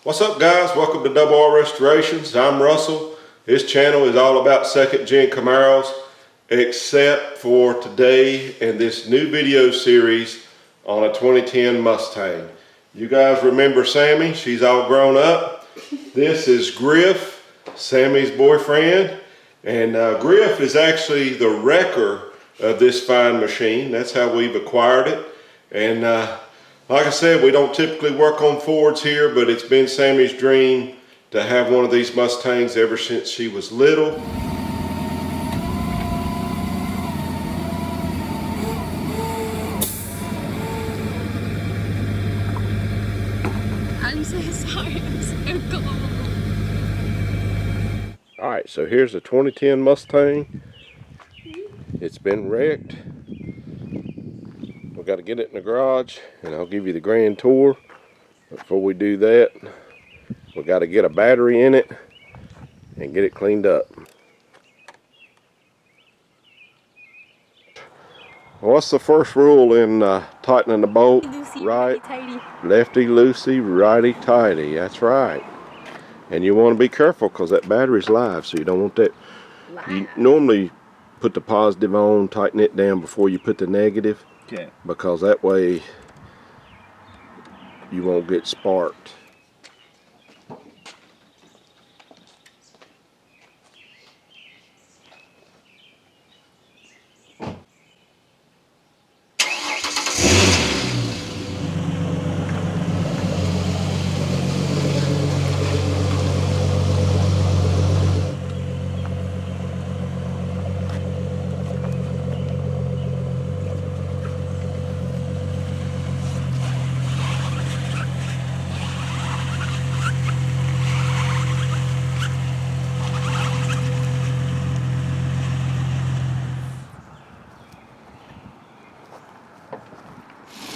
What's up, guys? Welcome to Double R Restorations. I'm Russell. This channel is all about second gen Camaros, except for today and this new video series on a 2010 Mustang. You guys remember Sammy? She's all grown up. This is Griff, Sammy's boyfriend, and Griff is actually the wrecker of this fine machine. That's how we've acquired it. And like I said, we don't typically work on Fords here, but it's been Sammy's dream to have one of these Mustangs ever since she was little. I'm so sorry, I'm so cold. Alright, so here's a 2010 Mustang. It's been wrecked. We've got to get it in the garage and I'll give you the grand tour. Before we do that, we've got to get a battery in it and get it cleaned up. What's the first rule in tightening the bolt? Loosey, Right, tighty. lefty loosey, righty tighty. That's right. And you want to be careful because that battery's live, so you don't want that. You normally put the positive on, tighten it down before you put the negative. Okay. Because that way you won't get sparked.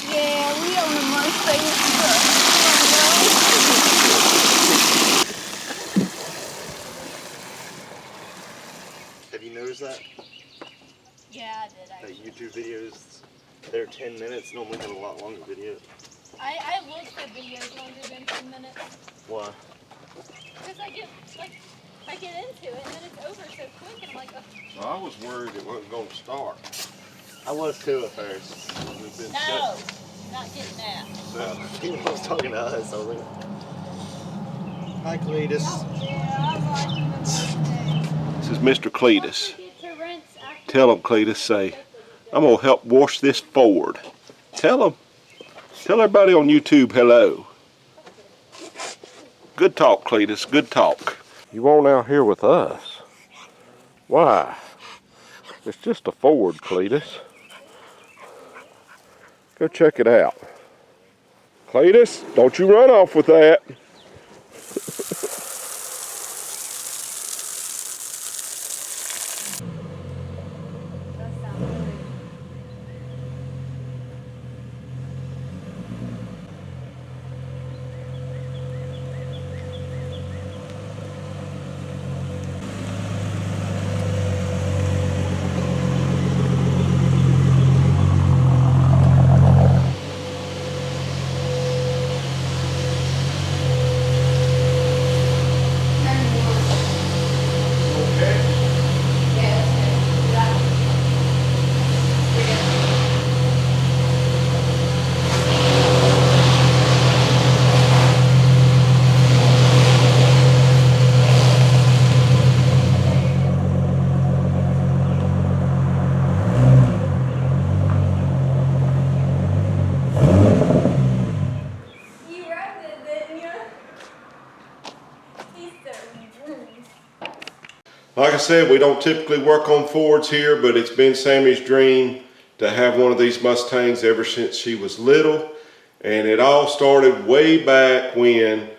Yeah, we own a Mustang. Have you noticed that? Yeah, I did That actually. YouTube videos, they're 10 minutes, normally have a lot longer videos. I looked at videos longer than 10 minutes. Why? Because I get into it and then it's over so quick and I'm like, oh. I was worried it wasn't going to start. I was too at first. We've been No, not getting that. He was talking to us, I was like, hi Cletus. Yeah, I like the Mustang. This is Mr. Cletus. Don't forget to rinse after Tell him, Cletus, say, I'm going to help wash this Ford. Tell him. Tell everybody on YouTube hello. Good talk, Cletus, good talk. You want out here with us? Why? It's just a Ford, Cletus. Go check it out. Cletus, don't you run off with that. Like I said, we don't typically work on Fords here, but it's been Sammy's dream to have one of these Mustangs ever since she was little. And it all started way back when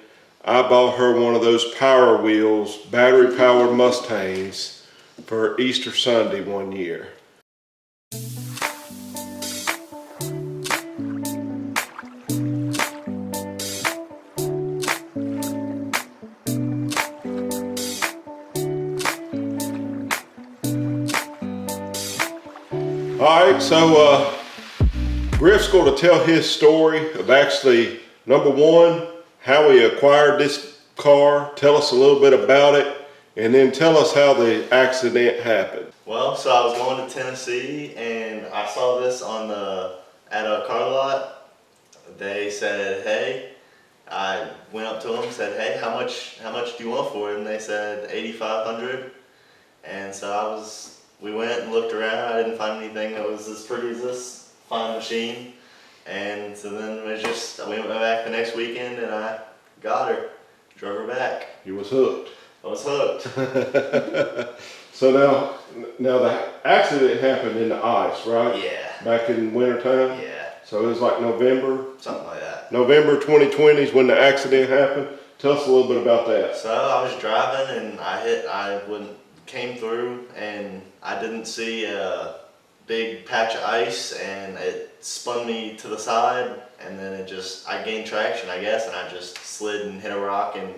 I bought her one of those Power Wheels, battery powered Mustangs for Easter Sunday one year. Alright, so Griff's going to tell his story of actually, number one, how we acquired this car, tell us a little bit about it, and then tell us how the accident happened. Well, so I was going to Tennessee and I saw this on at a car lot. They said, hey, I went up to them, said, hey, how much do you want for it? And they said $8,500. And so we went and looked around. I didn't find anything that was as pretty as this fine machine. And so then we went back the next weekend and I got her, drove her back. You was hooked. I was hooked. So now the accident happened in the ice, right? Yeah. Back in wintertime? Yeah. So it was like November? Something like that. November 2020 is when the accident happened. Tell us a little bit about that. So I was driving and came through and I didn't see a big patch of ice and it spun me to the side and then I gained traction, I guess, and I just slid and hit a rock and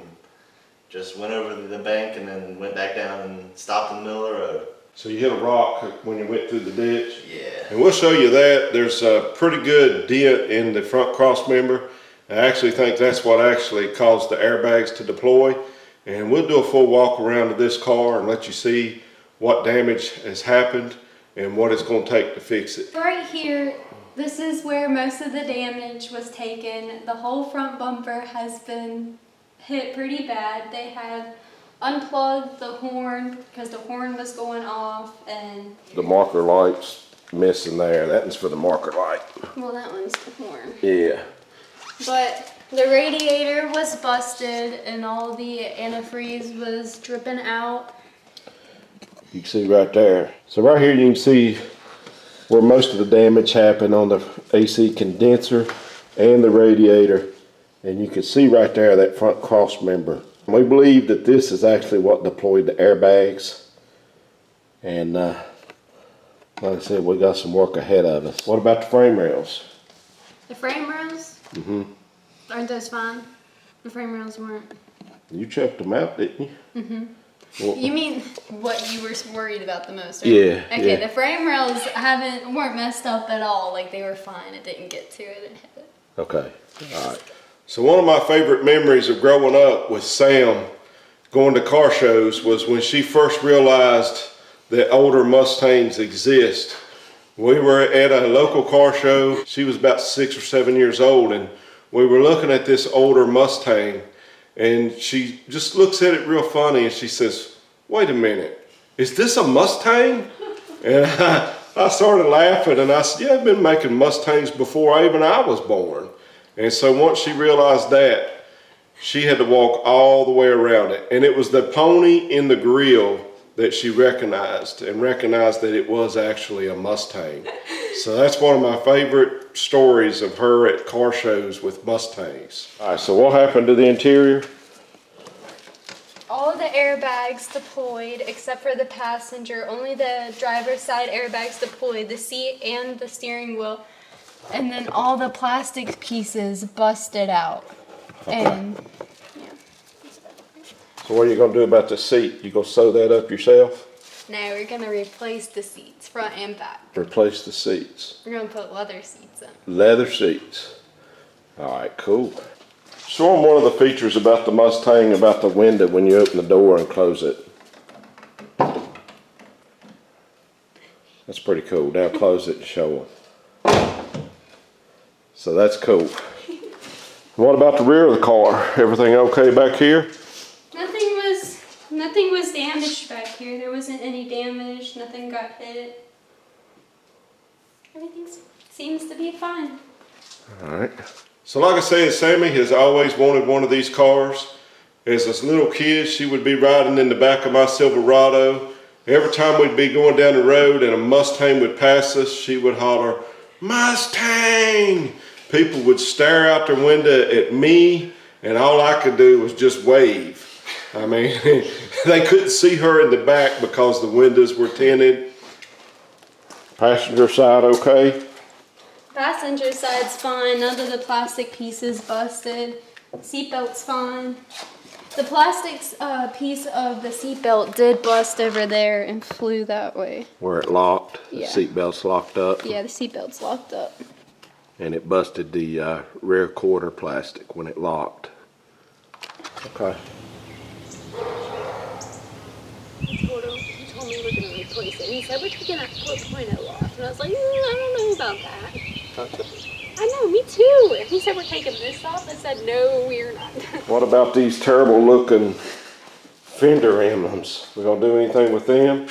just went over the bank and then went back down and stopped in the middle of the road. So you hit a rock when you went through the ditch? Yeah. And we'll show you that. There's a pretty good dent in the front cross member. I actually think that's what actually caused the airbags to deploy. And we'll do a full walk around of this car and let you see what damage has happened and what it's going to take to fix it. Right here, this is where most of the damage was taken. The whole front bumper has been hit pretty bad. They had unplugged the horn because the horn was going off, and The marker light's missing there. That one's for the marker light. well, that one's the horn. Yeah. But the radiator was busted and all the antifreeze was dripping out. You can see right there. So right here you can see where most of the damage happened on the AC condenser and the radiator. And you can see right there that front cross member. We believe that this is actually what deployed the airbags. And like I said, we got some work ahead of us. What about the frame rails? The frame rails? Mm-hmm. Aren't those fine? The frame rails weren't. You checked them out, didn't you? Mm-hmm. Well, You mean what you were worried about the most, right? Yeah. Okay, yeah. the frame rails weren't messed up at all. Like, they were fine. It didn't get to it and hit it. Okay, all right. So one of my favorite memories of growing up with Sam going to car shows was when she first realized that older Mustangs exist. We were at a local car show. She was about 6 or 7 years old and we were looking at this older Mustang and she just looks at it real funny and she says, wait a minute, is this a Mustang? And I started laughing and I said, yeah, I've been making Mustangs before even I was born. And so once she realized that, she had to walk all the way around it. And it was the pony in the grill that she recognized that it was actually a Mustang. So that's one of my favorite stories of her at car shows with Mustangs. All right, so what happened to the interior? All the airbags deployed except for the passenger. Only the driver's side airbags deployed, the seat and the steering wheel. And then all the plastic pieces busted out. And yeah. So what are you gonna do about the seat? You gonna sew that up yourself? Now we're gonna replace the seats, front and back. Replace the seats. We're gonna put leather seats in. Leather seats. All right, cool. Show them one of the features about the Mustang, about the window when you open the door and close it. That's pretty cool. Now close it and show them. So that's cool. What about the rear of the car? Everything okay back here? Nothing was damaged back here. There wasn't any damage. Nothing got hit. Everything seems to be fine. All right. So like I said, Sammy has always wanted one of these cars. As a little kid, she would be riding in the back of my Silverado. Every time we'd be going down the road and a Mustang would pass us, she would holler, Mustang! People would stare out their window at me and all I could do was just wave. I mean, they couldn't see her in the back because the windows were tinted. Passenger side okay? Passenger side's fine. None of the plastic pieces busted. Seatbelt's fine. The plastic piece of the seatbelt did bust over there and flew that way. Where it locked, Yeah. the seatbelt's locked up. Yeah, the seatbelt's locked up. And it busted the rear quarter plastic when it locked. Okay. He told me we're gonna replace it. He said we're taking that 4.0 off, and I was like, I don't know about that. I know, me too. And he said we're taking this off. I said no, we're not. What about these terrible looking fender emblems? We gonna do anything with them?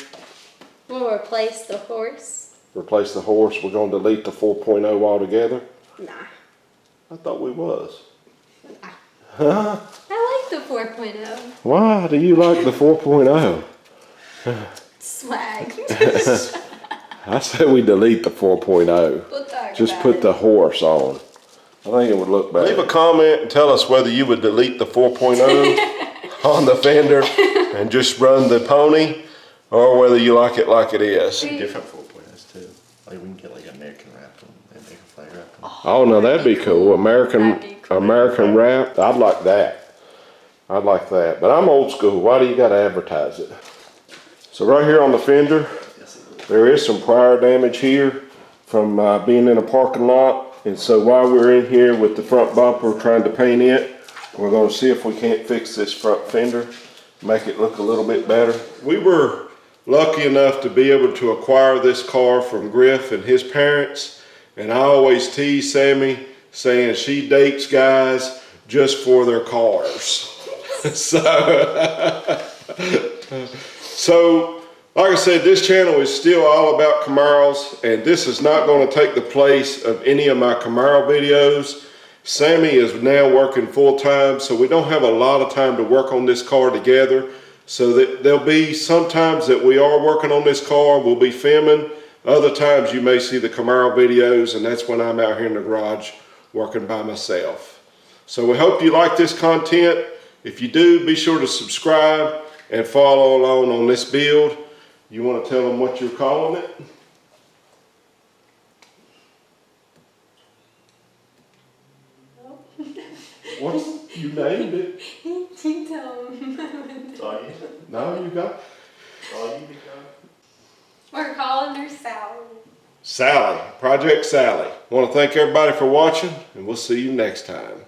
We'll replace the horse. Replace the horse? We're gonna delete the 4.0 altogether? Nah. I thought we was. Nah. Huh? I like the 4.0. Why do you like the 4.0? Swag. I said we delete the 4.0. We'll talk Just about put it. the horse on. I think it would look better. Leave a comment and tell us whether you would delete the 4.0 on the fender and just run the pony, or whether you like it like it is. Different 4.0s too. Like we can get like American wrap and American flag wrap. Oh no, that'd be cool. American wrap. I'd like that. I'd like that. But I'm old school. Why do you gotta advertise it? So right here on the fender, there is some prior damage here from being in a parking lot. And so while we're in here with the front bumper trying to paint it, we're gonna see if we can't fix this front fender, make it look a little bit better. We were lucky enough to be able to acquire this car from Griff and his parents. And I always tease Sammy saying she dates guys just for their cars. So, like I said, this channel is still all about Camaros, and this is not going to take the place of any of my Camaro videos. Sammy is now working full time, so we don't have a lot of time to work on this car together. So that there'll be some times that we are working on this car, we'll be filming. Other times you may see the Camaro videos, and that's when I'm out here in the garage working by myself. So we hope you like this content. If you do, be sure to subscribe and follow along on this build. You want to tell them what you're calling it? What's you named it? You tell him. No, you got. We're calling her Sally. Sally, Project Sally. Want to thank everybody for watching, and we'll see you next time.